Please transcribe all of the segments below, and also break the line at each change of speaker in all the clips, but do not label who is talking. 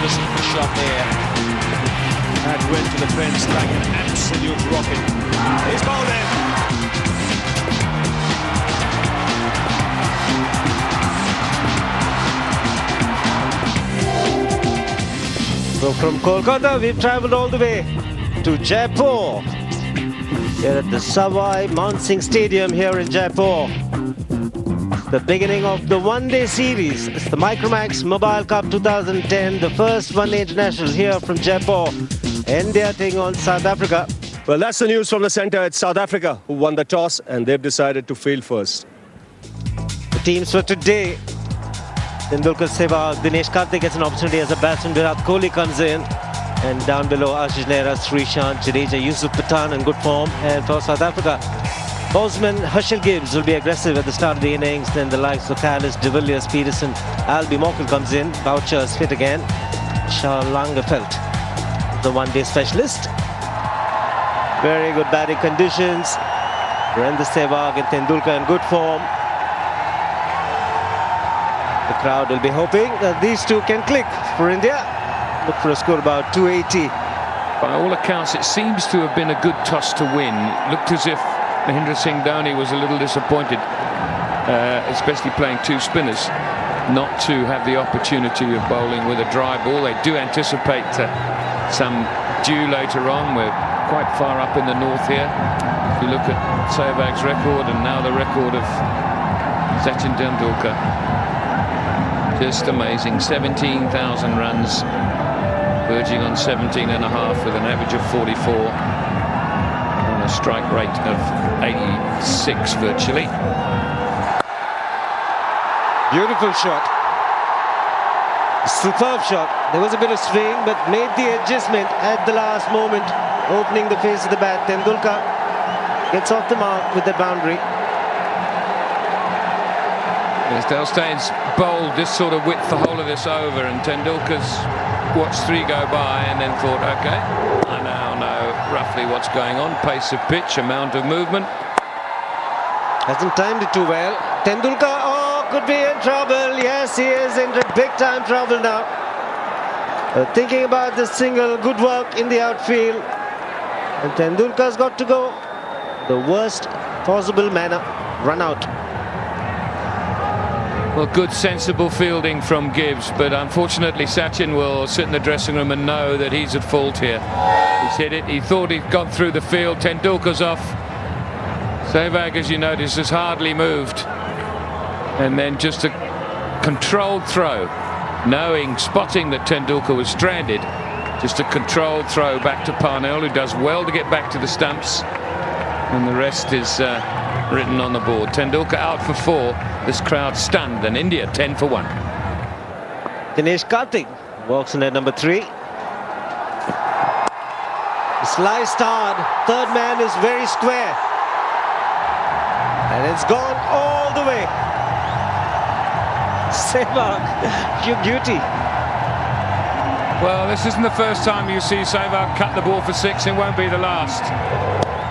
magnificent shot there. That went to the fence like an absolute rocket. He's bowled in.
So from Kolkata, we've travelled all the way to Jaipur. Here at the Savai Man Singh Stadium here in Jaipur. The beginning of the one-day series. It's the Micromax Mobile Cup 2010, the first one-day international here from Jaipur. India taking on South Africa.
Well, that's the news from the centre. It's South Africa who won the toss and they've decided to field first.
The teams for today. Tendulkar, Sehwag, Dinesh Karthik gets an opportunity as a batsman. Virat Kohli comes in. And down below, Ashish Nehra, Srishant, Jadeja, Yusuf Pathan in good form. And for South Africa, Bosman, Herschel Gibbs will be aggressive at the start of the innings. Then the likes of Callis, De Villiers, Peterson, Albie Mokel comes in. Boucher is fit again. Shah Langefeld, the one-day specialist. Very good batting conditions. Virendra Sehwag and Tendulkar in good form. The crowd will be hoping that these two can click for India. Look for a score about 280.
By all accounts, it seems to have been a good toss to win. It looked as if Mahendra Singh Dhoni was a little disappointed, especially playing two spinners, not to have the opportunity of bowling with a dry ball. They do anticipate some dew later on. We're quite far up in the north here. If you look at Sehwag's record and now the record of Sachin Tendulkar. Just amazing, 17,000 runs, verging on 17 and a half with an average of 44 and a strike rate of 86 virtually.
Beautiful shot. Superb shot. There was a bit of swing, but made the adjustment at the last moment, opening the face of the bat. Tendulkar gets off the mark with the boundary.
Yes, Dale Steyn's bowled this sort of width the whole of this over, and Tendulkar's watched three go by and then thought, OK, I now know roughly what's going on. Pace of pitch, amount of movement.
Hasn't timed it too well. Tendulkar, could be in trouble. Yes, he is in big time trouble now. Thinking about this single, good work in the outfield. And Tendulkar's got to go the worst possible manner, run out.
Well, good sensible fielding from Gibbs, but unfortunately Sachin will sit in the dressing room and know that he's at fault here. He's hit it, he thought he'd gone through the field. Tendulkar's off. Sehwag, as you notice, has hardly moved. And then just a controlled throw, spotting that Tendulkar was stranded. Just a controlled throw back to Parnell, who does well to get back to the stumps. And the rest is written on the board. Tendulkar out for 4. This crowd stunned, and India 10 for 1.
Dinesh Karthik walks in at number 3. Slice hard. Third man is very square. And it's gone all the way. Sehwag, you beauty.
Well, this isn't the first time you see Sehwag cut the ball for 6. It won't be the last.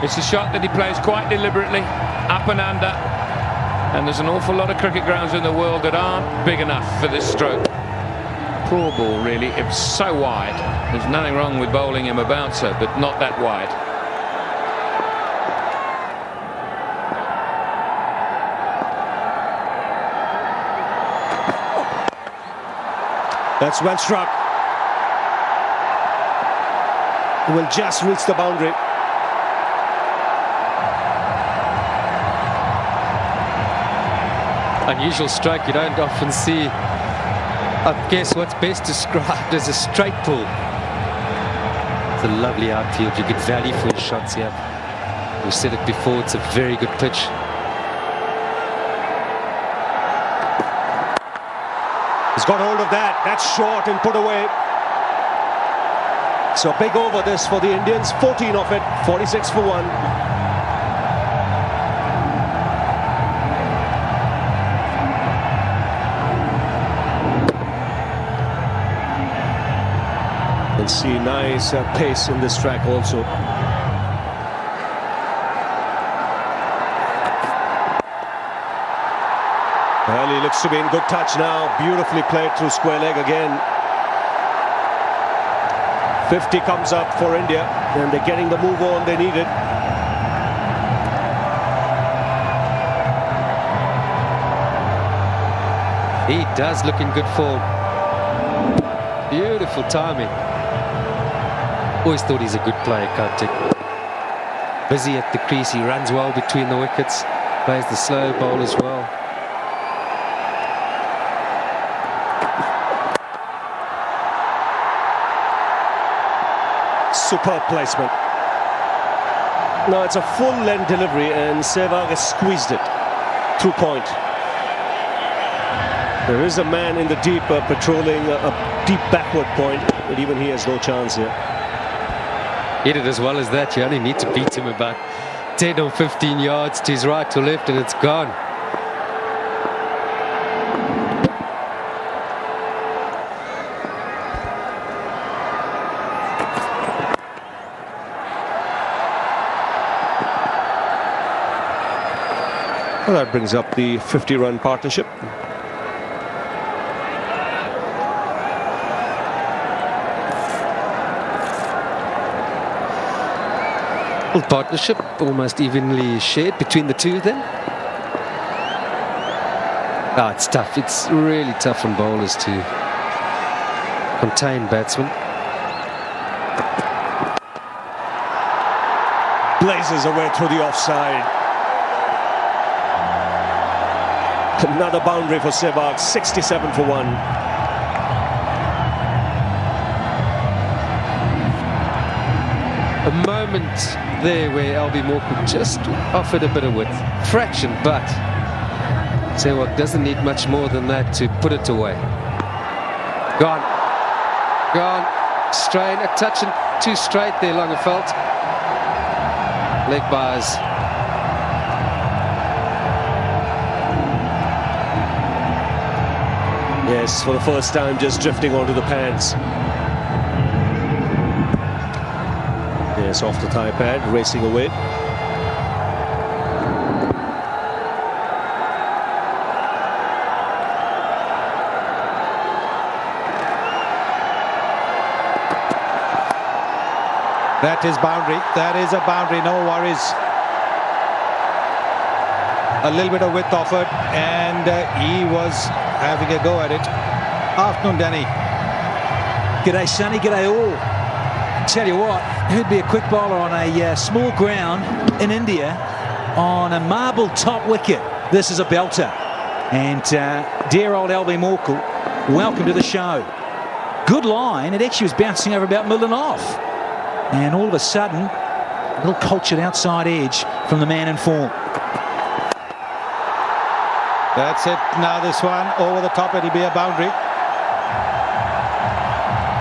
It's a shot that he plays quite deliberately, up and under. And there's an awful lot of cricket grounds in the world that aren't big enough for this stroke. Poor ball, really. It was so wide. There's nothing wrong with bowling him a bouncer, but not that wide.
That's well struck. He will just reach the boundary.
Unusual strike, you don't often see. I guess what's best described as a straight pull. It's a lovely outfield. You get value for your shots here. We've said it before, it's a very good pitch.
He's got hold of that. That's short and put away. So big over this for the Indians. 14 of it. 46 for 1. And see nice pace in this track also. Well, he looks to be in good touch now. Beautifully played through square leg again. 50 comes up for India, and they're getting the move on they needed.
He does look in good form. Beautiful timing. Always thought he's a good player, Kartik. Busy at the crease, he runs well between the wickets, plays the slow bowl as well.
Superb placement. No, it's a full-length delivery, and Sehwag has squeezed it through point. There is a man in the deep patrolling a deep backward point, but even he has no chance here.
Hit it as well as that. You only need to beat him about 10 or 15 yards to his right or left, and it's gone.
Well, that brings up the 50-run partnership.
Partnership almost evenly shared between the two of them. Ah, it's tough. It's really tough on bowlers to contain batsmen.
Blazes away through the offside. Another boundary for Sehwag, 67 for 1.
A moment there where LB Morkel just offered a bit of width, fraction, but Sehwag doesn't need much more than that to put it away. Gone, strain, a touch and too straight there, Langeveld. Leg bars.
Yes, for the first time, just drifting onto the pads. Yes, off the thigh pad, racing away.
That is boundary. That is a boundary, no worries. A little bit of width offered, and he was having a go at it. Afternoon, Danny.
G'day, Sonny. G'day, all. Tell you what, who'd be a quick bowler on a small ground in India on a marble top wicket? This is a belter. And dear old LB Morkel, welcome to the show. Good line. It actually was bouncing over about middle and off. And all of a sudden, a little cultured outside edge from the man in form.
That's it. Now this one over the top, it'll be a boundary.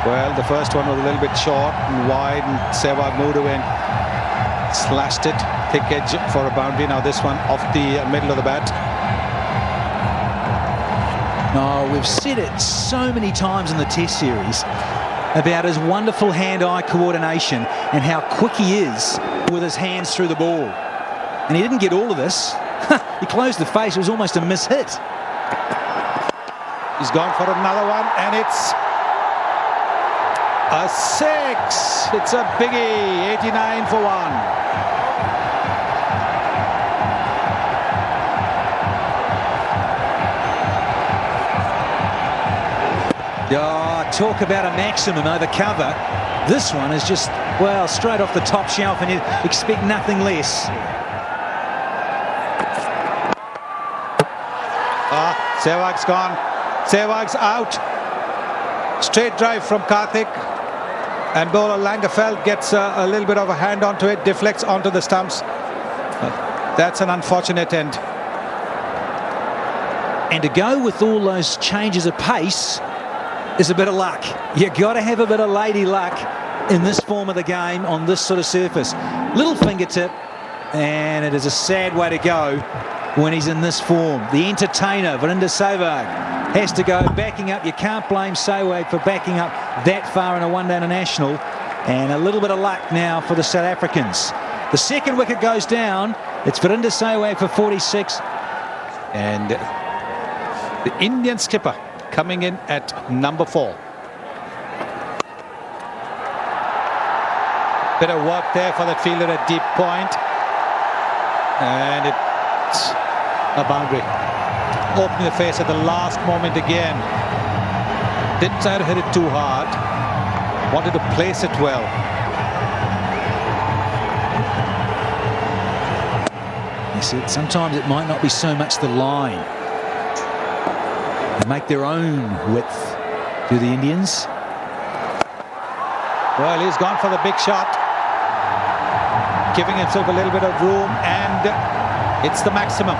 Well, the first one was a little bit short and wide, and Sehwag moved away and slashed it. Thick edge for a boundary. Now this one off the middle of the bat.
Oh, we've said it so many times in the Test series about his wonderful hand-eye coordination and how quick he is with his hands through the ball. And he didn't get all of this. He closed the face. It was almost a miss-hit.
He's gone for another one, and it's a 6. It's a biggie. 89 for 1.
Oh, talk about a maximum over cover. This one is just, well, straight off the top shelf, and you expect nothing less.
Sehwag's gone. Sehwag's out. Straight drive from Karthik. And bowler Langeveld gets a little bit of a hand onto it, deflects onto the stumps. That's an unfortunate end.
And to go with all those changes of pace is a bit of luck. You got to have a bit of lady luck in this form of the game on this sort of surface. Little fingertip, and it is a sad way to go when he's in this form. The entertainer, Virender Sehwag, has to go backing up. You can't blame Sehwag for backing up that far in a one-day international. And a little bit of luck now for the South Africans. The second wicket goes down. It's Virender Sehwag for 46.
And the Indian skipper coming in at number 4. Bit of work there for that fielder at deep point. And it's a boundary. Opening the face at the last moment again. Didn't try to hit it too hard. Wanted to place it well.
Sometimes it might not be so much the line. They make their own width, do the Indians.
Well, he's gone for the big shot, giving himself a little bit of room, and it's the maximum.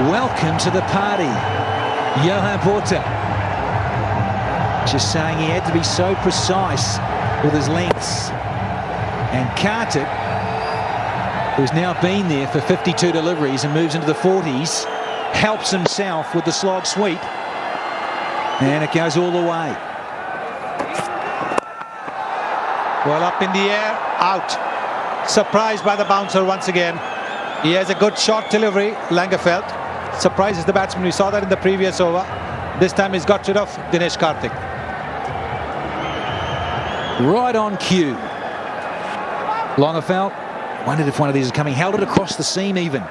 Welcome to the party, Johan Porter. Just saying he had to be so precise with his lengths. And Kartik, who's now been there for 52 deliveries and moves into the 40s, helps himself with the slog sweep. And it goes all the way.
Well, up in the air, out. Surprised by the bouncer once again. He has a good short delivery, Langefeld. Surprises the batsman. We saw that in the previous over. This time he's got rid of Dinesh Karthik.
Right on cue. Longefeld wondered if one of these is coming. Held it across the seam even.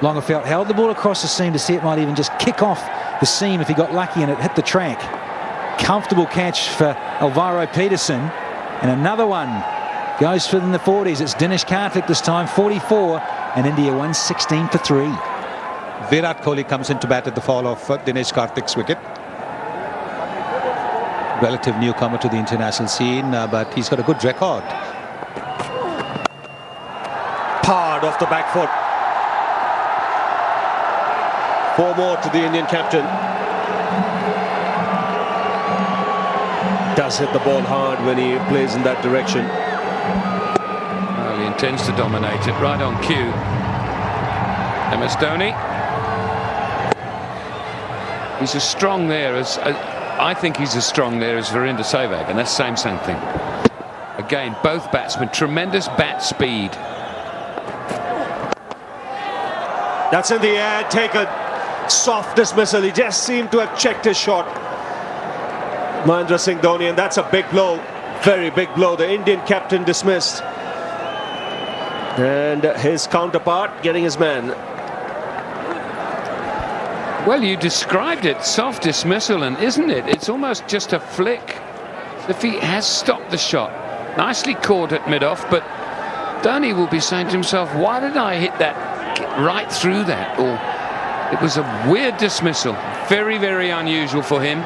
Longefeld held the ball across the seam to see it might even just kick off the seam if he got lucky and it hit the track. Comfortable catch for Alvaro Peterson. And another one goes for in the 40s. It's Dinesh Karthik this time, 44, and India won 16 for 3.
Virat Kohli comes into bat at the fall of Dinesh Karthik's wicket. Relative newcomer to the international scene, but he's got a good record.
Hard off the back foot. 4 more to the Indian captain. Does hit the ball hard when he plays in that direction.
Well, he intends to dominate it. Right on cue. MS Dhoni. He's as strong there as I think he's as strong there as Virender Sehwag, and that's the same thing. Again, both batsmen, tremendous bat speed.
That's in the air, taken. Soft dismissal. He just seemed to have checked his shot. Mahendra Singh Dhoni, and that's a big blow. Very big blow. The Indian captain dismissed. And his counterpart getting his man.
Well, you described it, soft dismissal, and isn't it? It's almost just a flick. As if he has stopped the shot. Nicely caught at mid-off, but Dhoni will be saying to himself, why did I hit that right through that? Or it was a weird dismissal. Very, very unusual for him.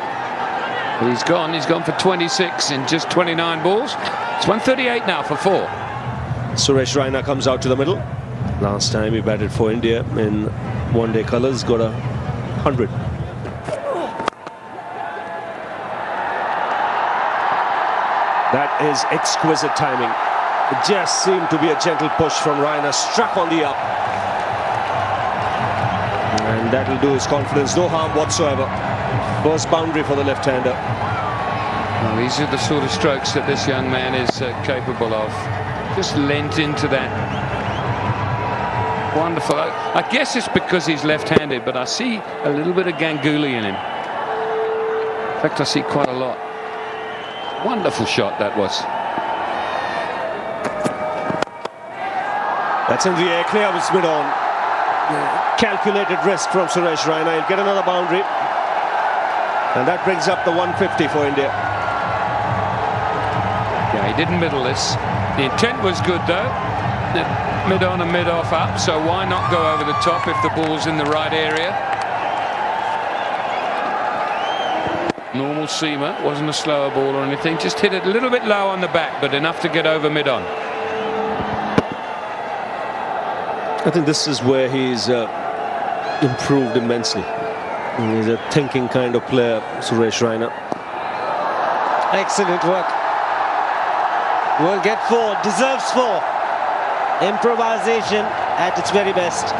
But he's gone for 26 in just 29 balls. It's 138 now for 4.
Suresh Raina comes out to the middle. Last time he batted for India in one-day colours, got 100. That is exquisite timing. It just seemed to be a gentle push from Raina, struck on the up. And that'll do his confidence no harm whatsoever. First boundary for the left-hander.
Well, these are the sort of strokes that this young man is capable of. Just lent into that. Wonderful. I guess it's because he's left-handed, but I see a little bit of Ganguly in him. In fact, I see quite a lot. Wonderful shot that was.
That's in the air, clear with mid-on. Calculated risk from Suresh Raina. He'll get another boundary. And that brings up the 150 for India.
Yeah, he didn't middle this. The intent was good, though. Mid-on and mid-off up, so why not go over the top if the ball's in the right area? Normal seamer, wasn't a slower ball or anything, just hit it a little bit low on the back, but enough to get over mid-on.
I think this is where he's improved immensely. He's a thinking kind of player, Suresh Raina.
Excellent work. Will get 4, deserves 4. Improvisation at its very best.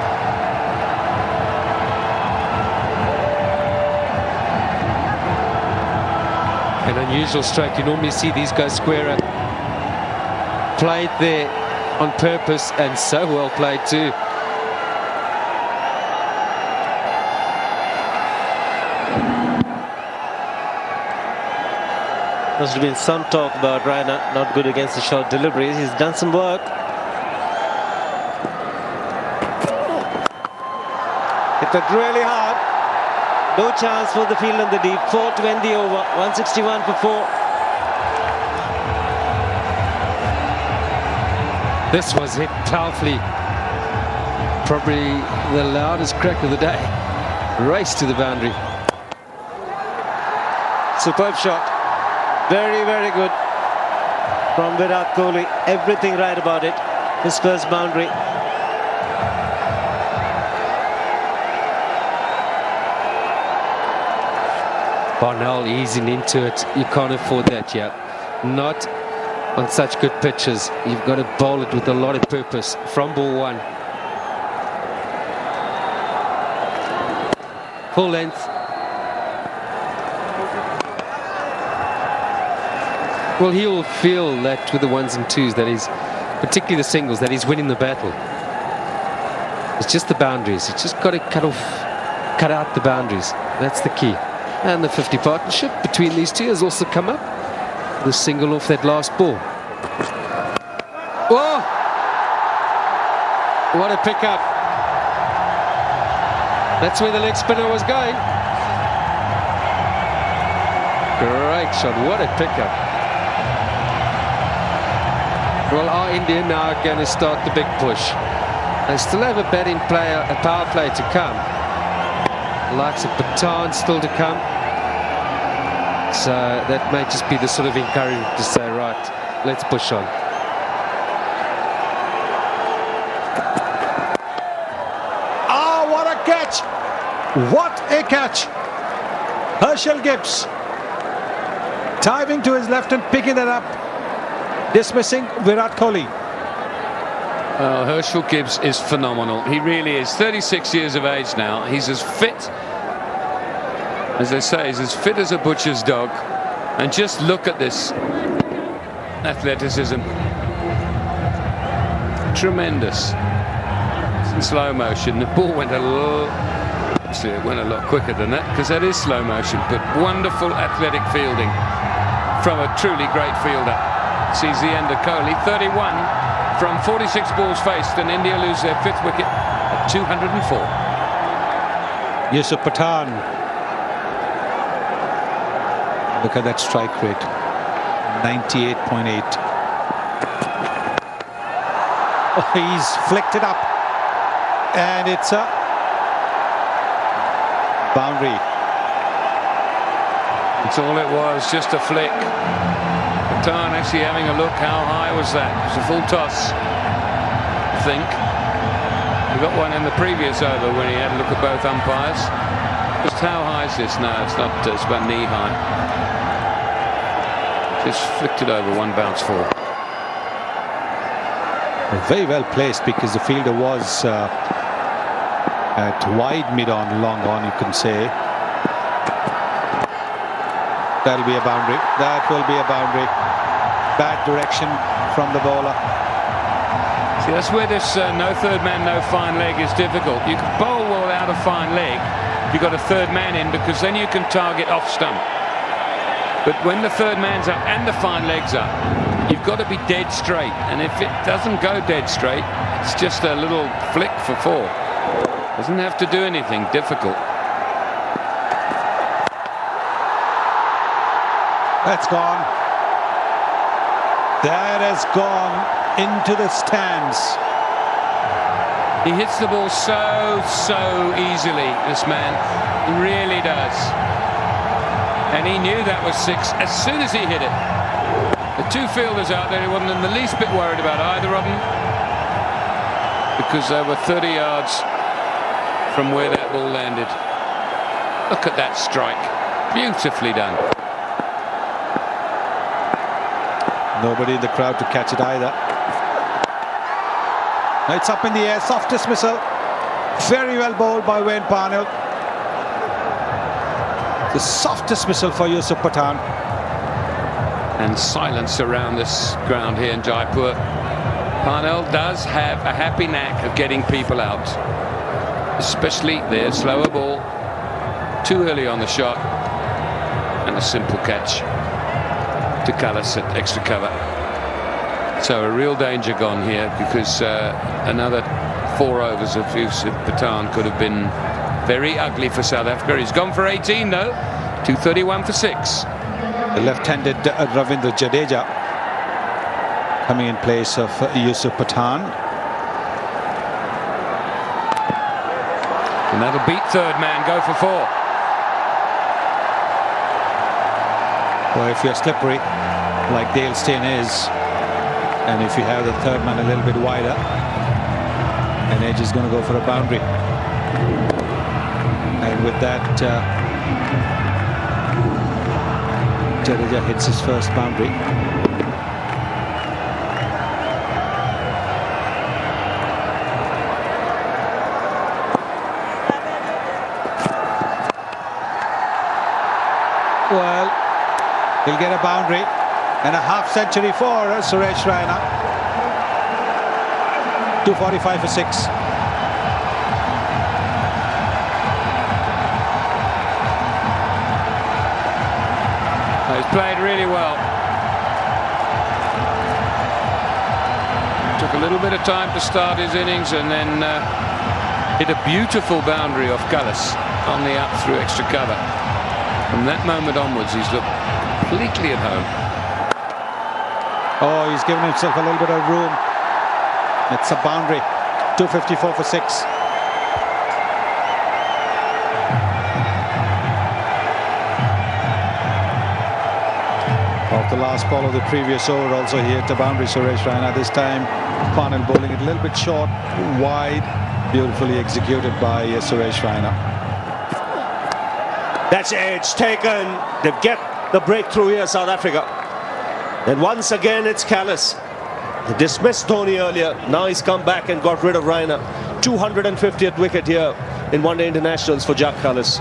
An unusual stroke. You normally see these guys square up. Played there on purpose, and so well played too.
Must have been some talk about Raina not good against the short deliveries. He's done some work. Hit it really hard. No chance for the field on the deep. 4 to end the over. 161 for 4.
This was hit powerfully. Probably the loudest crack of the day. Race to the boundary.
Superb shot. Very, very good from Virat Kohli. Everything right about it. His first boundary.
Barnell easing into it. You can't afford that yet. Not on such good pitches. You've got to bowl it with a lot of purpose from ball one. Full length. Well, he will feel that with the ones and twos, that he's, particularly the singles, that he's winning the battle. It's just the boundaries. He's just got to cut out the boundaries. That's the key. And the 50 partnership between these two has also come up. The single off that last ball. Whoa! What a pickup. That's where the leg spinner was going. Great shot. What a pickup. Well, are India now going to start the big push? They still have a batting player, a power play to come. Likes of Pathan still to come. So that may just be the sort of encouragement to say, right, let's push on.
Ah, what a catch! What a catch! Herschel Gibbs diving to his left and picking it up, dismissing Virat Kohli.
Oh, Herschel Gibbs is phenomenal. He really is. 36 years of age now. He's as fit, as they say, he's as fit as a butcher's dog. And just look at this athleticism. Tremendous. It's in slow motion. The ball went a little... Actually, it went a lot quicker than that, because that is slow motion. But wonderful athletic fielding from a truly great fielder. Sees the end of Kohli. 31 from 46 balls faced, and India lose their 5th wicket at 204.
Yusuf Pathan. Look at that strike rate. 98.8. Oh, he's flicked it up. And it's a boundary.
That's all it was, just a flick. Pathan actually having a look. How high was that? It was a full toss, I think. We got one in the previous over when he had a look at both umpires. Just how high is this? No, it's not. It's about knee high. Just flicked it over, one bounce for.
Very well placed, because the fielder was at wide mid-on, long on, you can say. That'll be a boundary. That will be a boundary. Bad direction from the bowler.
See, that's where this no third man, no fine leg is difficult. You can bowl without a fine leg if you've got a third man in, because then you can target off stump. But when the third man's up and the fine leg's up, you've got to be dead straight. And if it doesn't go dead straight, it's just a little flick for 4. Doesn't have to do anything difficult.
That's gone. That has gone into the stands.
He hits the ball so easily, this man. He really does. And he knew that was 6 as soon as he hit it. The 2 fielders out there, he wasn't in the least bit worried about either of them, because they were 30 yards from where that ball landed. Look at that strike. Beautifully done.
Nobody in the crowd to catch it either. Now it's up in the air, soft dismissal. Very well bowled by Wayne Parnell. The soft dismissal for Yusuf Pathan.
And silence around this ground here in Jaipur. Parnell does have a happy knack of getting people out, especially their slower ball, too early on the shot, and a simple catch. to Callis at extra cover. So a real danger gone here, because another 4 overs of Yusuf Pathan could have been very ugly for South Africa. He's gone for 18 though. 231 for 6.
The left-handed Ravindra Jadeja coming in place of Yusuf Pathan.
And that'll beat third man, go for 4.
Well, if you're slippery like Dale Steyn is, and if you have the third man a little bit wider, and Edge is going to go for a boundary. And with that, Jadeja hits his first boundary. Well, he'll get a boundary and a half-century for Suresh Raina. 245 for 6.
He's played really well. Took a little bit of time to start his innings, and then hit a beautiful boundary off Callis on the up through extra cover. From that moment onwards, he's looked completely at home.
Oh, he's given himself a little bit of room. It's a boundary. 254 for 6. Off the last ball of the previous over, also he hit the boundary, Suresh Raina. This time, Parnell bowling it a little bit short, wide, beautifully executed by Suresh Raina.
That's edge taken. They get the breakthrough here, South Africa. And once again, it's Callis. They dismissed Dhoni earlier. Now he's come back and got rid of Raina. 250th wicket here in one-day internationals for Jacques Kallis.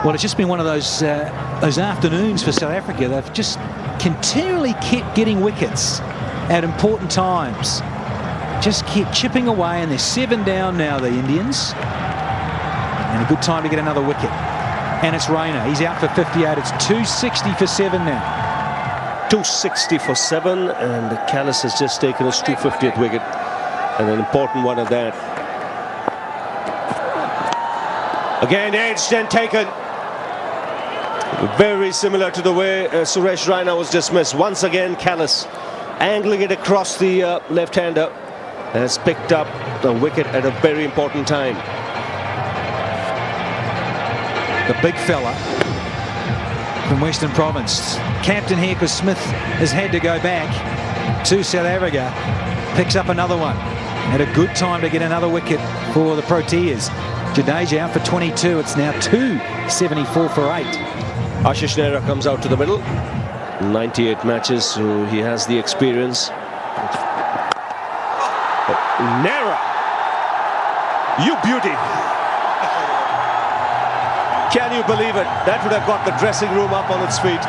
Well, it's just been one of those afternoons for South Africa. They've just continually kept getting wickets at important times. Just keep chipping away, and they're 7 down now, the Indians. And a good time to get another wicket. And it's Raina. He's out for 58. It's 260 for 7 now.
260 for 7, and Callis has just taken his 250th wicket, and an important one at that. Again edged and taken. Very similar to the way Suresh Raina was dismissed. Once again, Callis angling it across the left-hander, has picked up the wicket at a very important time.
The big fella from Western Province, captain here because Smith has had to go back to South Africa, picks up another one at a good time to get another wicket for the Proteas. Jadeja out for 22. It's now 274 for 8.
Ashish Nehra comes out to the middle. 98 matches, so he has the experience. Nehra, you beauty. Can you believe it? That would have got the dressing room up on its feet.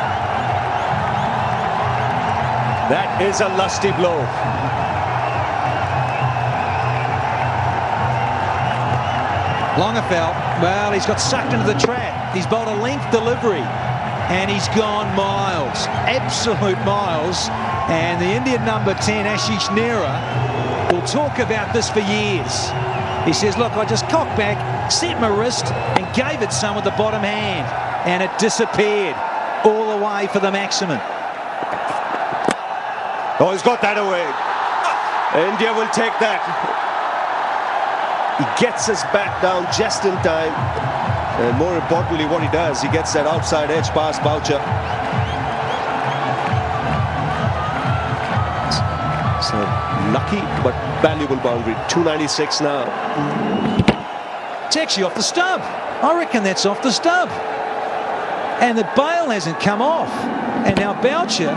That is a lusty blow.
Longefeld, well, he's got sucked into the trap. He's bowled a length delivery, and he's gone miles, absolute miles. And the Indian number 10, Ashish Nehra, will talk about this for years. He says, look, I just cocked back, set my wrist, and gave it some with the bottom hand, and it disappeared all the way for the maximum.
Oh, he's got that away. India will take that. He gets his bat down just in time, and more importantly, what he does, he gets that outside edge past Boucher. So lucky but valuable boundary. 296 now.
It's actually off the stump. I reckon that's off the stump. And the bail hasn't come off. And now Boucher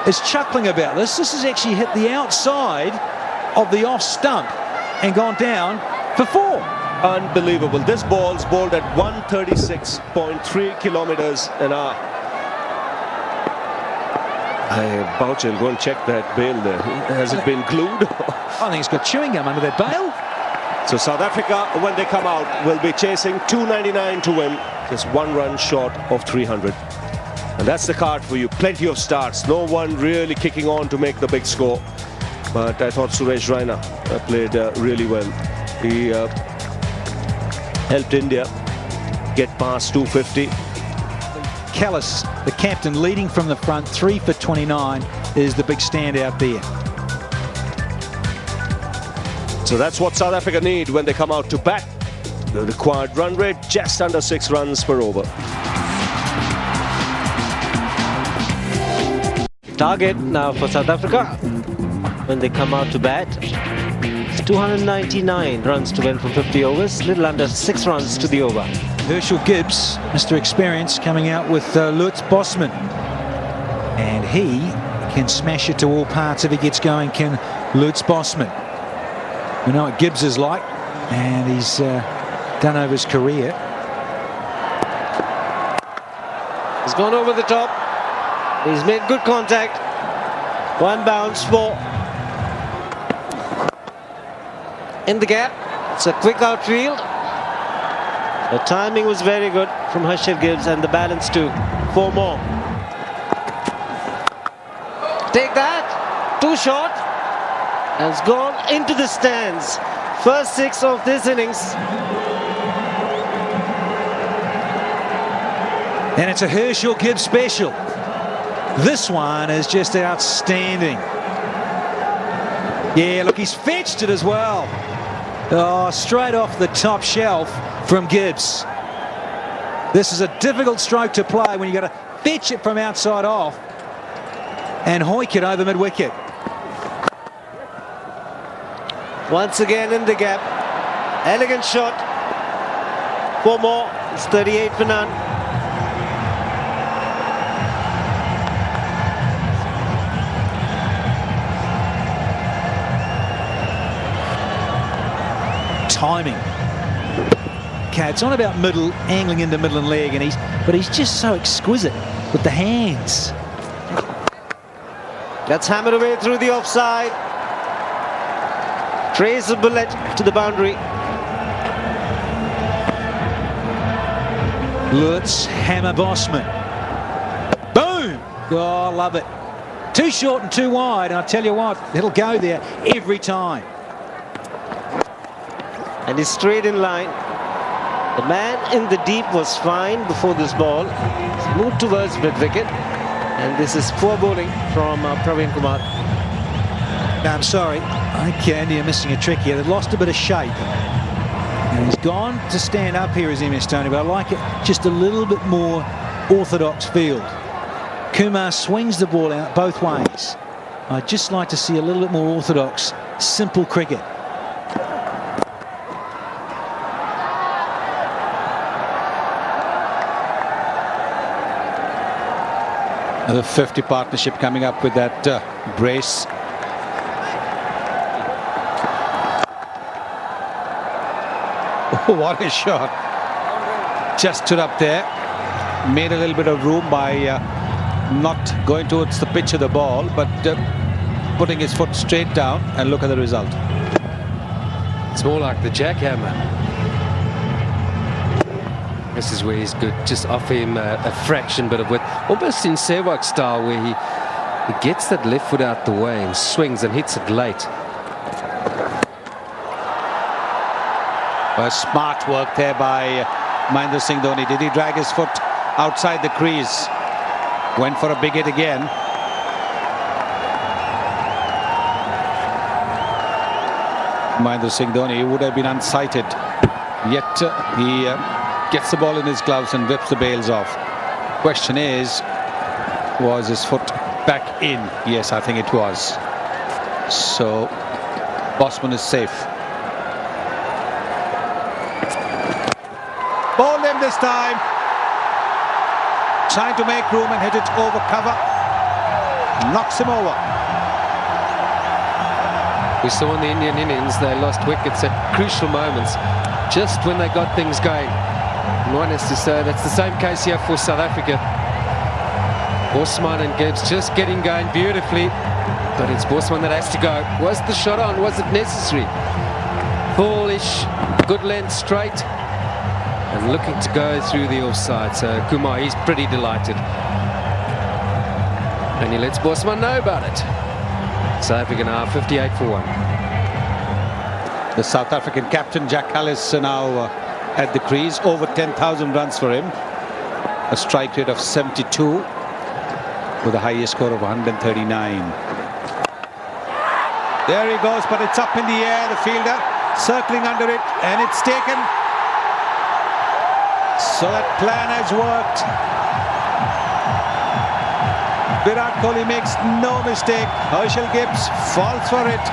is chuckling about this. This has actually hit the outside of the off stump and gone down for 4.
Unbelievable. This ball's bowled at 136.3 kilometers an hour. Boucher will go and check that bail there. Has it been glued?
I think it's got chewing gum under that bail.
So South Africa, when they come out, will be chasing 299 to win. Just 1 run short of 300. And that's the card for you. Plenty of starts. No one really kicking on to make the big score. But I thought Suresh Raina played really well. He helped India get past 250.
Callis, the captain, leading from the front, 3 for 29, is the big standout there.
So that's what South Africa need when they come out to bat. The required run rate just under 6 runs per over.
Target now for South Africa when they come out to bat. It's 299 runs to win from 50 overs, little under 6 runs to the over.
Herschel Gibbs, Mr. Experience, coming out with Lutz Bosman. And he can smash it to all parts if he gets going, can Lutz Bosman. We know what Gibbs is like, and he's done over his career.
He's gone over the top. He's made good contact. One bounce, 4. In the gap. It's a quick outfield. The timing was very good from Herschel Gibbs, and the balance too. 4 more. Take that. Too short. Has gone into the stands. First 6 of this innings.
And it's a Herschel Gibbs special. This one is just outstanding. Yeah, look, he's fetched it as well. Oh, straight off the top shelf from Gibbs. This is a difficult stroke to play when you've got to fetch it from outside off and hoik it over mid-wicket.
Once again in the gap. Elegant shot. 4 more. It's 38 for none.
Timing. Okay, it's on about middle, angling into middle and leg, and he's just so exquisite with the hands.
That's hammered away through the offside. Trace a bullet to the boundary.
Lutz hammer Bosman. Boom! Oh, love it. Too short and too wide, and I tell you what, it'll go there every time.
And he's straight in line. The man in the deep was fine before this ball. He's moved towards mid-wicket. And this is poor bowling from Praveen Kumar.
No, I'm sorry. I think India are missing a trick here. They've lost a bit of shape. And he's gone to stand up here as MS Tony, but I like it just a little bit more orthodox field. Kumar swings the ball out both ways. I'd just like to see a little bit more orthodox, simple cricket. The 50 partnership coming up with that brace. Oh, what a shot. Just stood up there. Made a little bit of room by not going towards the pitch of the ball, but putting his foot straight down, and look at the result.
It's more like the jackhammer. This is where he's good. Just offer him a fraction bit of width, almost in Sehwag style, where he gets that left foot out the way and swings and hits it late.
Well, smart work there by Mahendra Singh Dhoni. Did he drag his foot outside the crease? Went for a big hit again. Mahendra Singh Dhoni would have been unsighted, yet he gets the ball in his gloves and whips the bails off. Question is, was his foot back in? Yes, I think it was. So Bosman is safe. Bowled him this time. Trying to make room and hit it over cover. Knocks him over.
We saw in the Indian innings they lost wickets at crucial moments, just when they got things going. And one has to say that's the same case here for South Africa. Bosman and Gibbs just getting going beautifully, but it's Bosman that has to go. Was the shot on? Was it necessary? Bullish, good length straight, and looking to go through the offside. So Kumar, he's pretty delighted. And he lets Bosman know about it. South Africa now 58 for 1.
The South African captain, Jack Callis, now at the crease. Over 10,000 runs for him. A strike rate of 72 with a highest score of 139. There he goes, but it's up in the air. The fielder circling under it, and it's taken. So that plan has worked. Virat Kohli makes no mistake. Herschel Gibbs falls for it.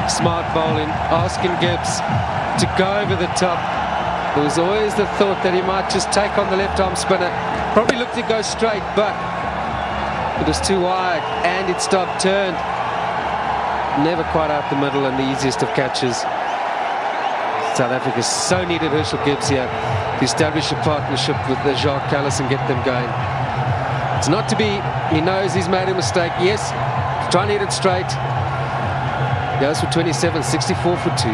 Smart bowling, asking Gibbs to go over the top. There was always the thought that he might just take on the left arm spinner. Probably looked to go straight, but it was too wide and it stopped turned. Never quite out the middle, and the easiest of catches. South Africa so needed Herschel Gibbs here to establish a partnership with the Jacques Callis and get them going. It's not to be. He knows he's made a mistake. Yes, try and hit it straight. Goes for 27, 64 for 2.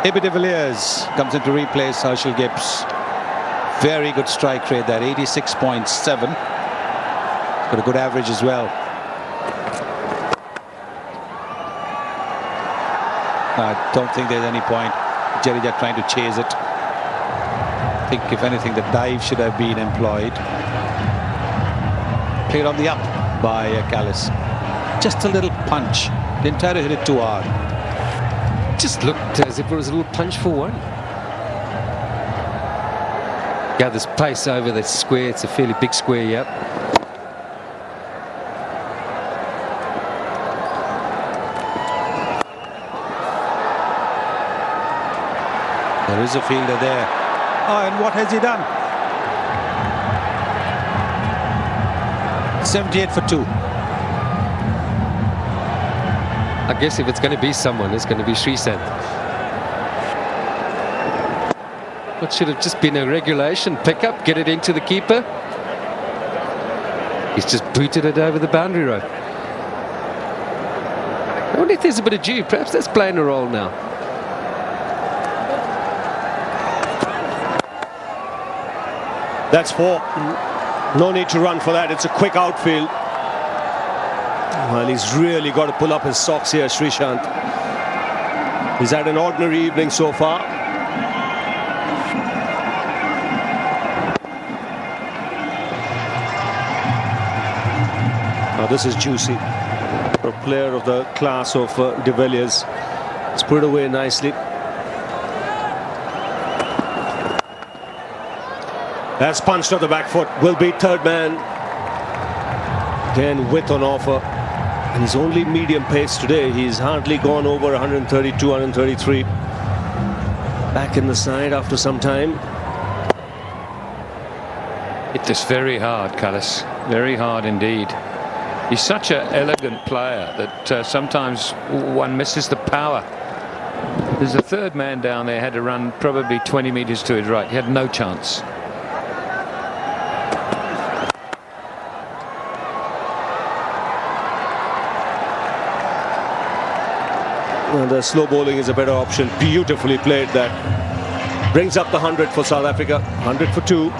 AB de Villiers comes in to replace Herschel Gibbs. Very good strike rate there, 86.7. Got a good average as well. I don't think there's any point Jadeja trying to chase it. I think if anything the dive should have been employed. Played on the up by Callis. Just a little punch. Didn't try to hit it too hard.
Just looked as if it was a little punch for 1. Gathers pace over the square. It's a fairly big square, yep.
There is a fielder there. Oh, and what has he done? 78 for 2.
I guess if it's going to be someone, it's going to be Sreesanth. What should have just been a regulation pickup, get it into the keeper. He's just booted it over the boundary road. I wonder if there's a bit of dew. Perhaps that's playing a role now.
That's 4. No need to run for that. It's a quick outfield. Well, he's really got to pull up his socks here, Sreesanth. He's had an ordinary evening so far. Now this is juicy. A player of the class of de Villiers. It's put it away nicely. That's punched off the back foot. Will be third man. Again, width on offer. And he's only medium pace today. He's hardly gone over 132, 133. Back in the side after some time.
Hit this very hard, Callis. Very hard indeed. He's such an elegant player that sometimes one misses the power. There's a third man down there, had to run probably 20 metres to his right. He had no chance.
Well, the slow bowling is a better option. Beautifully played that. Brings up the 100 for South Africa. 100 for 2.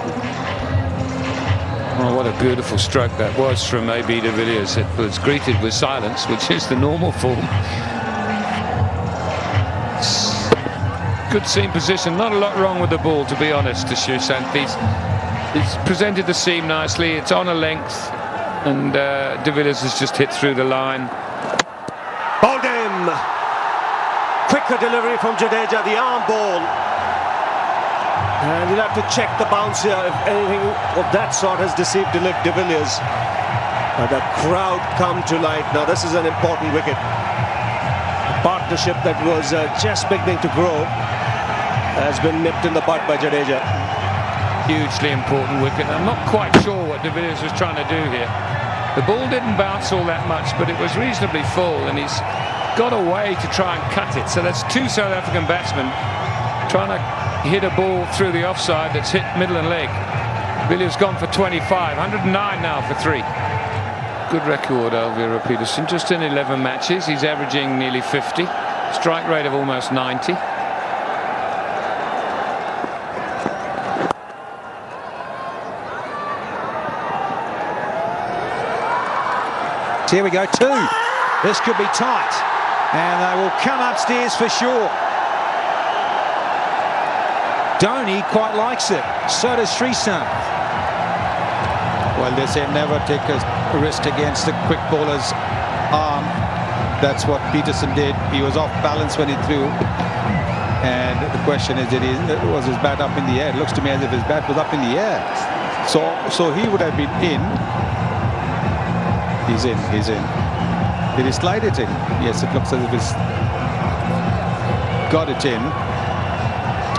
Oh, what a beautiful stroke that was from AB de Villiers. It was greeted with silence, which is the normal form. Good seam position. Not a lot wrong with the ball, to be honest, to Sreesanth. He's presented the seam nicely. It's on a length. And de Villiers has just hit through the line.
Bowled him. Quicker delivery from Jadeja, the arm ball. And he'll have to check the bounce here if anything of that sort has deceived de Villiers. But the crowd come to life. Now this is an important wicket. A partnership that was just beginning to grow has been nipped in the bud by Jadeja.
Hugely important wicket. I'm not quite sure what de Villiers was trying to do here. The ball didn't bounce all that much, but it was reasonably full, and he's got a way to try and cut it. So that's 2 South African batsmen trying to hit a ball through the offside that's hit middle and leg. Villiers gone for 25, 109 now for 3. Good record, Alvira Peterson. Just in 11 matches, he's averaging nearly 50. Strike rate of almost 90.
Here we go, 2. This could be tight. And they will come upstairs for sure. Dhoni quite likes it. So does Sreesanth.
Well, they say never take a risk against the quick bowler's arm. That's what Peterson did. He was off balance when he threw. And the question is, was his bat up in the air? It looks to me as if his bat was up in the air. So he would have been in. He's in. Did he slide it in? Yes, it looks as if he's got it in.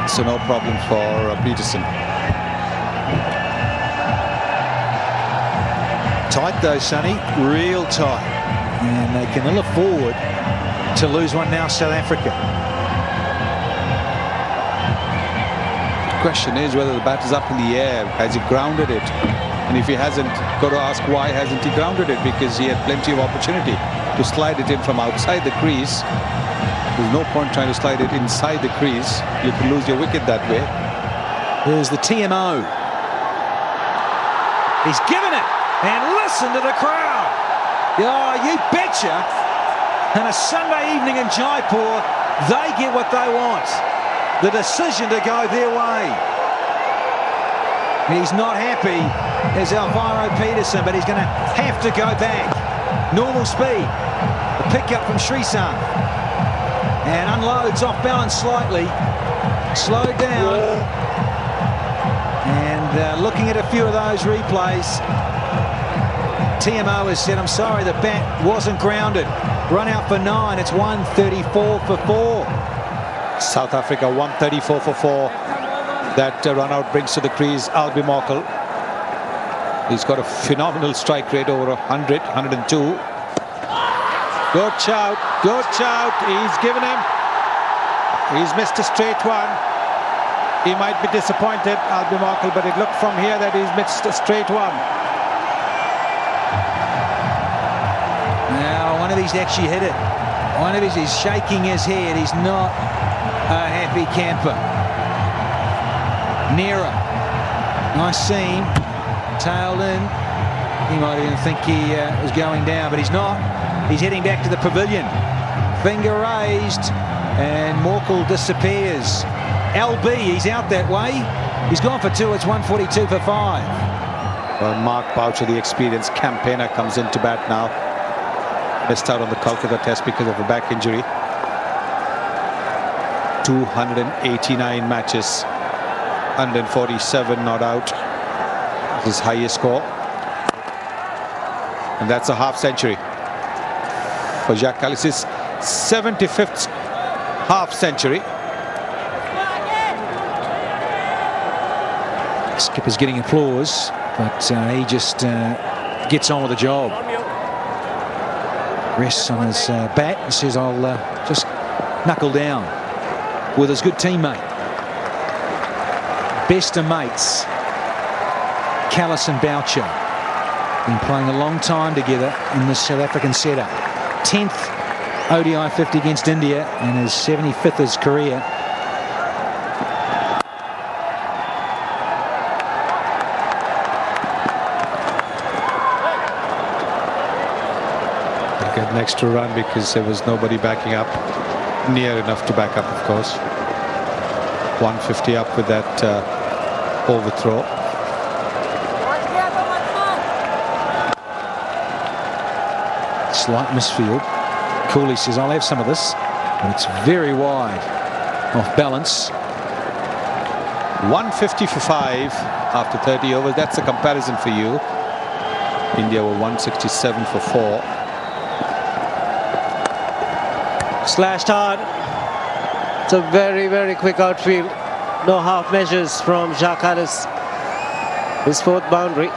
So no problem for Peterson.
Tight though, Sonny. Real tight. And they can ill afford to lose one now, South Africa.
The question is whether the bat is up in the air. Has he grounded it? And if he hasn't, got to ask why hasn't he grounded it? Because he had plenty of opportunity to slide it in from outside the crease. There's no point trying to slide it inside the crease. You can lose your wicket that way.
There's the TMO. He's given it. And listen to the crowd. Oh, you betcha. And a Sunday evening in Jaipur, they get what they want. The decision to go their way. He's not happy as Alvaro Peterson, but he's going to have to go back. Normal speed. The pickup from Sreesanth. And unloads off balance slightly. Slowed down. And looking at a few of those replays, TMO has said, I'm sorry, the bat wasn't grounded. Run out for 9. It's 134 for 4.
South Africa 134 for 4. That run out brings to the crease Albie Morkel. He's got a phenomenal strike rate, over 100, 102. Good shout, good shout. He's given him. He's missed a straight one. He might be disappointed, Albie Morkel, but it looked from here that he's missed a straight one.
Now, one of these actually hit it. One of his is shaking his head. He's not a happy camper. Nearer. Nice seam. Tailed in. He might even think he was going down, but he's not. He's heading back to the pavilion. Finger raised. And Morkel disappears. LB, he's out that way. He's gone for 2. It's 142 for 5.
Well, Mark Boucher, the experienced campaigner, comes into bat now. Missed out on the Kolkata test because of a back injury. 289 matches. 147 not out. His highest score. And that's a half century for Jacques Kallis's 75th half century.
Skipper's getting applause, but he just gets on with the job. Rests on his bat and says, I'll just knuckle down with his good teammate. Best of mates, Kallis and Boucher. Been playing a long time together in this South African setup. 10th ODI 50 against India and his 75th of his career.
Get an extra run because there was nobody backing up, near enough to back up, of course. 150 up with that overthrow.
Slight misfield. Kohli says, I'll have some of this, but it's very wide off balance.
150 for 5 after 30 overs. That's a comparison for you. India were 167 for 4.
Slashed hard. It's a very, very quick outfield. No half measures from Jacques Kallis. His 4th boundary.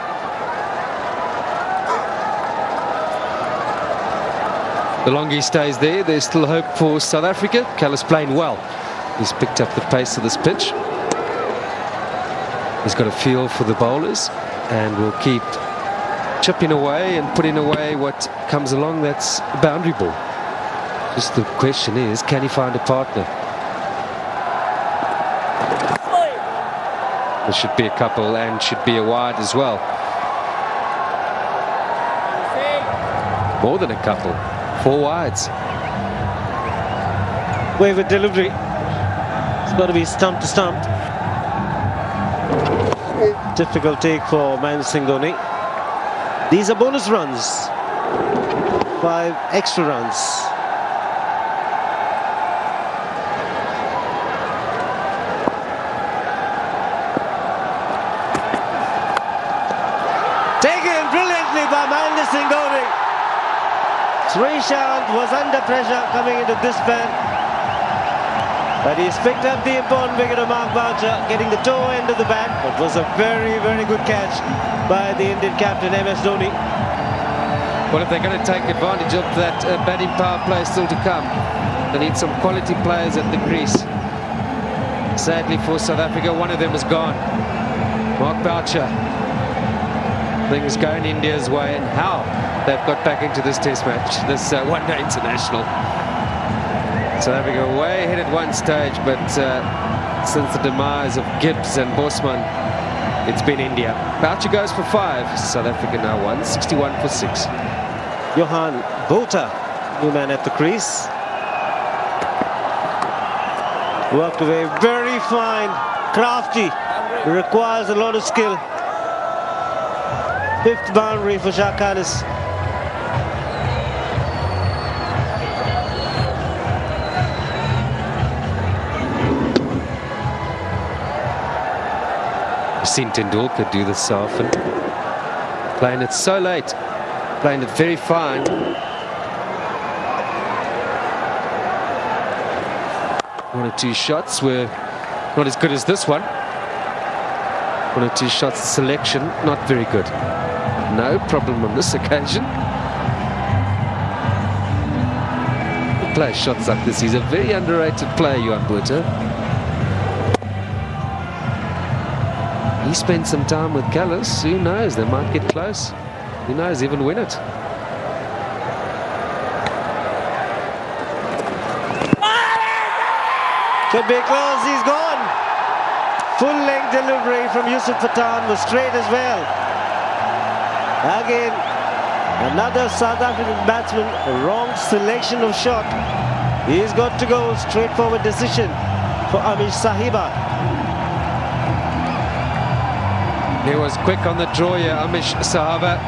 The longer he stays there, there's still hope for South Africa. Kallis playing well. He's picked up the pace of this pitch. He's got a feel for the bowlers and will keep chipping away and putting away what comes along. That's a boundary ball. Just the question is, can he find a partner? There should be a couple and should be a wide as well. More than a couple. 4 wides.
Wayward delivery. It's got to be stump to stump. Difficult take for Mahendra Singh Dhoni. These are bonus runs. 5 extra runs. Taken brilliantly by Mahendra Singh Dhoni. Srishant was under pressure coming into this man. But he's picked up the important wicket of Mark Boucher, getting the toe end of the bat. It was a very, very good catch by the Indian captain, MS Dhoni.
Well, if they're going to take advantage of that batting power play still to come, they need some quality players at the crease. Sadly for South Africa, one of them is gone. Mark Boucher. Things going India's way, and how they've got back into this test match, this one-day international. South Africa way ahead at one stage, but since the demise of Gibbs and Bosman, it's been India. Boucher goes for 5. South Africa now 161 for 6.
Johan Botha, new man at the crease. Worked away, very fine, crafty, requires a lot of skill. 5th boundary for Shah Khalis.
I've seen Tendulkar do this so often. Playing it so late, playing it very fine. One or two shots were not as good as this one. One or two shots of selection, not very good. No problem on this occasion. He plays shots like this. He's a very underrated player, Johan Botha. He spent some time with Callis. Who knows? They might get close. Who knows? Even win it.
Could be close. He's gone. Full-length delivery from Yusuf Pathan was straight as well. Again, another South African batsman. Wrong selection of shot. He's got to go. Straightforward decision for Amish Sahiba.
He was quick on the draw here, Amish Sahaba.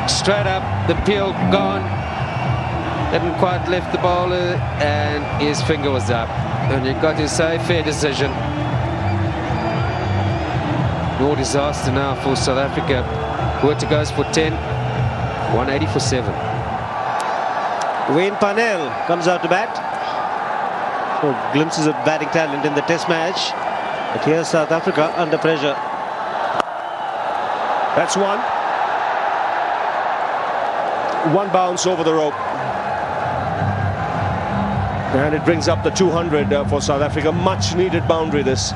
Straight up, the peel gone. Hadn't quite left the bowler, and his finger was up. And you've got to say, fair decision. No disaster now for South Africa. Botha goes for 10, 180 for 7.
Wayne Parnell comes out to bat. So glimpses of batting talent in the test match. But here's South Africa under pressure.
That's one. One bounce over the rope. And it brings up the 200 for South Africa. Much needed boundary this.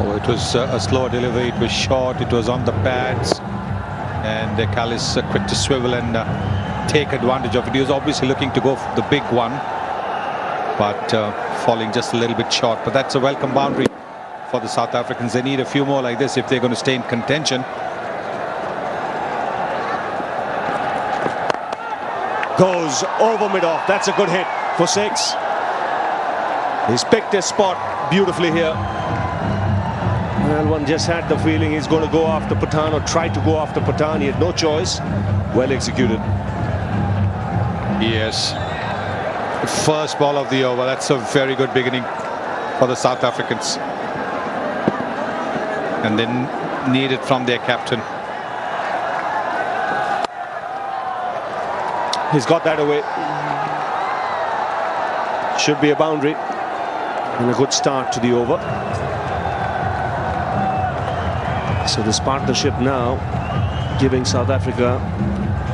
Oh, it was a slower delivery. It was short. It was on the pads. And Callis quick to swivel and take advantage of it. He was obviously looking to go for the big one, but falling just a little bit short. But that's a welcome boundary for the South Africans. They need a few more like this if they're going to stay in contention.
Goes over mid-off. That's a good hit for 6. He's picked his spot beautifully here. Well, one just had the feeling he's going to go after Pathan, or try to go after Pathan. He had no choice. Well executed.
Yes. First ball of the over. That's a very good beginning for the South Africans. And then need it from their captain.
He's got that away. Should be a boundary. And a good start to the over. So this partnership now giving South Africa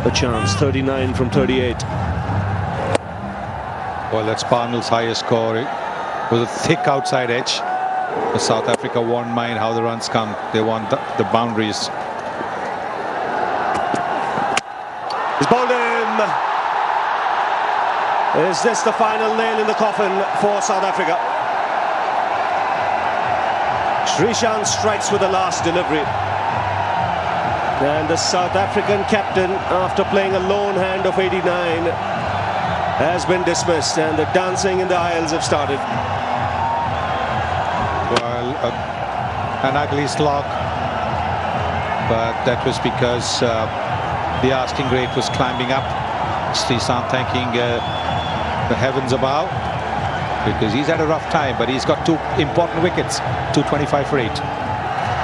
a chance. 39 from 38.
Well, that's Parnell's highest score. It was a thick outside edge. The South Africa won't mind how the runs come. They want the boundaries.
He's bowled him. Is this the final nail in the coffin for South Africa? Srishant strikes with the last delivery. And the South African captain, after playing a lone hand of 89, has been dismissed, and the dancing in the aisles have started.
Well, an ugly slog, but that was because the asking rate was climbing up. Srisan thanking the heavens above, because he's had a rough time, but he's got 2 important wickets, 225 for 8.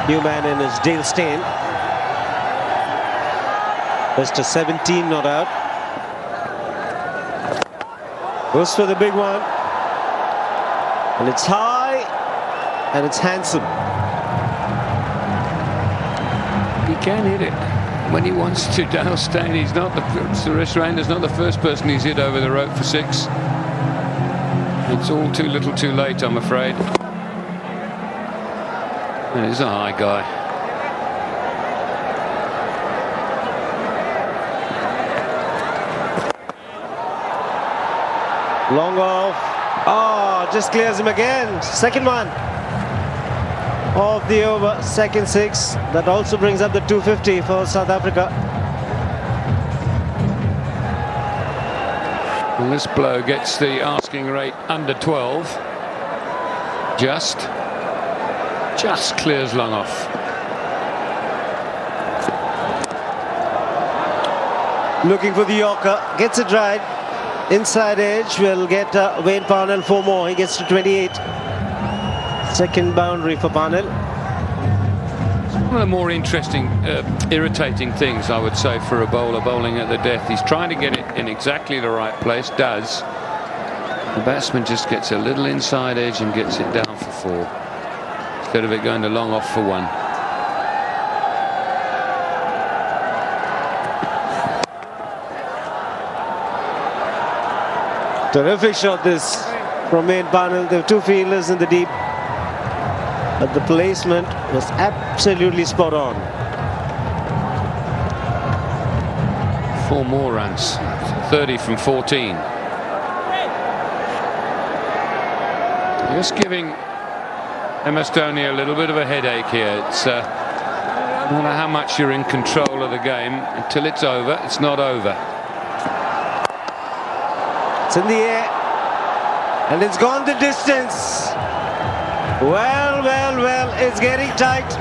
New man in is Dale Steyn. Mr. 17 not out.
Goes for the big one.
And it's high and it's handsome.
He can hit it when he wants to. Dale Steyn, he's not Suresh Rainer's not the first person he's hit over the rope for 6. It's all too little too late, I'm afraid. And he's a high guy.
Long off. Oh, just clears him again. Second one of the over, second 6. That also brings up the 250 for South Africa.
Well, this blow gets the asking rate under 12. Just clears long off.
Looking for the Yorker. Gets it right. Inside edge will get Wayne Parnell 4 more. He gets to 28. Second boundary for Parnell.
One of the more interesting, irritating things, I would say, for a bowler bowling at the death. He's trying to get it in exactly the right place, does. The batsman just gets a little inside edge and gets it down for 4. Instead of it going to long off for 1.
Terrific shot this from Wayne Parnell. There were 2 fielders in the deep, but the placement was absolutely spot on.
4 more runs, 30 from 14. Just giving MS Dhoni a little bit of a headache here. It's no matter how much you're in control of the game, until it's over, it's not over.
It's in the air and it's gone the distance. Well, it's getting tight.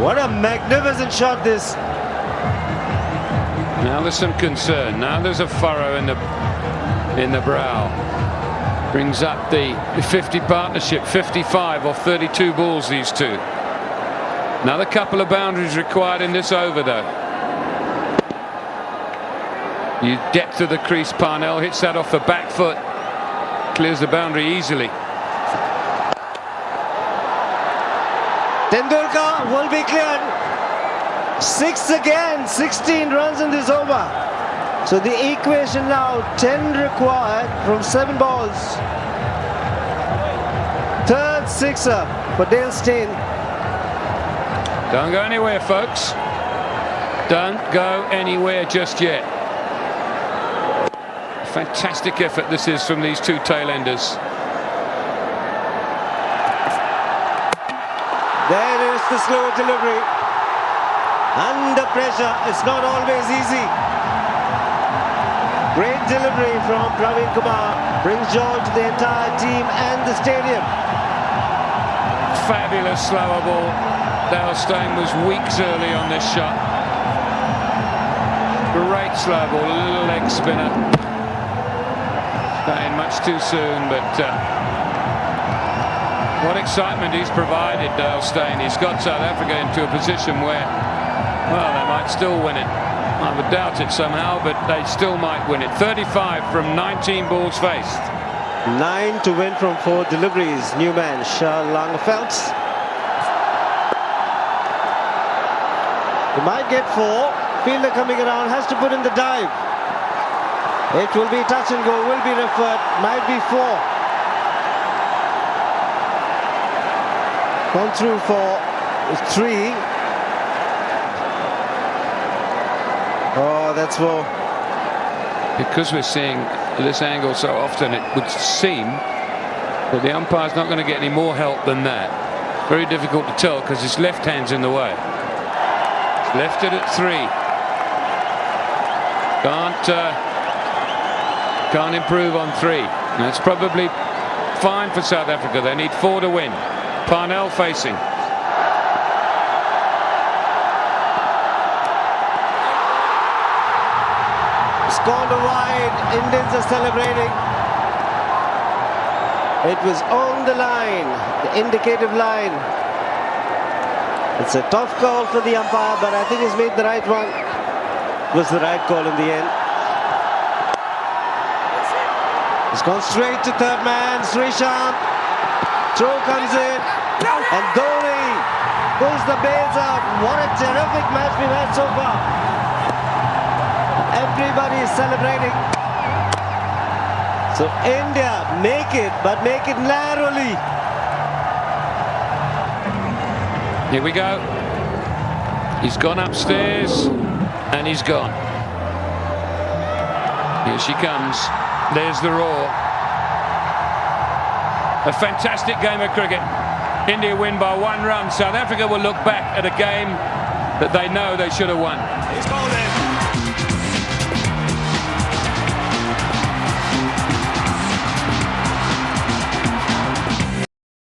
What a magnificent shot this.
Now there's some concern. Now there's a furrow in the brow. Brings up the 50 partnership, 55 off 32 balls, these two. Another couple of boundaries required in this over, though. You depth of the crease. Parnell hits that off the back foot, clears the boundary easily.
Tendulkar will be cleared. 6 again, 16 runs in this over. So the equation now, 10 required from 7 balls. Third 6er for Dale Steyn.
Don't go anywhere, folks. Don't go anywhere just yet. Fantastic effort this is from these 2 tail-enders.
There is the slow delivery. Under pressure, it's not always easy. Great delivery from Praveen Kumar. Brings joy to the entire team and the stadium.
Fabulous slower ball. Dale Steyn was weeks early on this shot. Great slow ball, a little leg spinner. Steyn much too soon, but what excitement he's provided, Dale Steyn. He's got South Africa into a position where, well, they might still win it. I would doubt it somehow, but they still might win it. 35 from 19 balls faced.
9 to win from 4 deliveries. New man, Shah Langeveld. He might get 4. Fielder coming around, has to put in the dive. It will be touch and go, will be referred, might be 4. Gone through for 3. Oh, that's 4.
Because we're seeing this angle so often, it would seem that the umpire's not going to get any more help than that. Very difficult to tell because his left hand's in the way. Left it at 3. Can't improve on 3. That's probably fine for South Africa. They need 4 to win. Parnell facing.
It's gone to wide. Indians are celebrating. It was on the line, the indicative line. It's a tough call for the umpire, but I think he's made the right one. It was the right call in the end. It's gone straight to third man, Srishant. Throw comes in, and Dhoni pulls the bails out. What a terrific match we've had so far. Everybody is celebrating. So India make it, but make it narrowly.
Here we go. He's gone upstairs, and he's gone. Here she comes. There's the roar. A fantastic game of cricket. India win by 1 run. South Africa will look back at a game that they know they should have won.
He's bowling.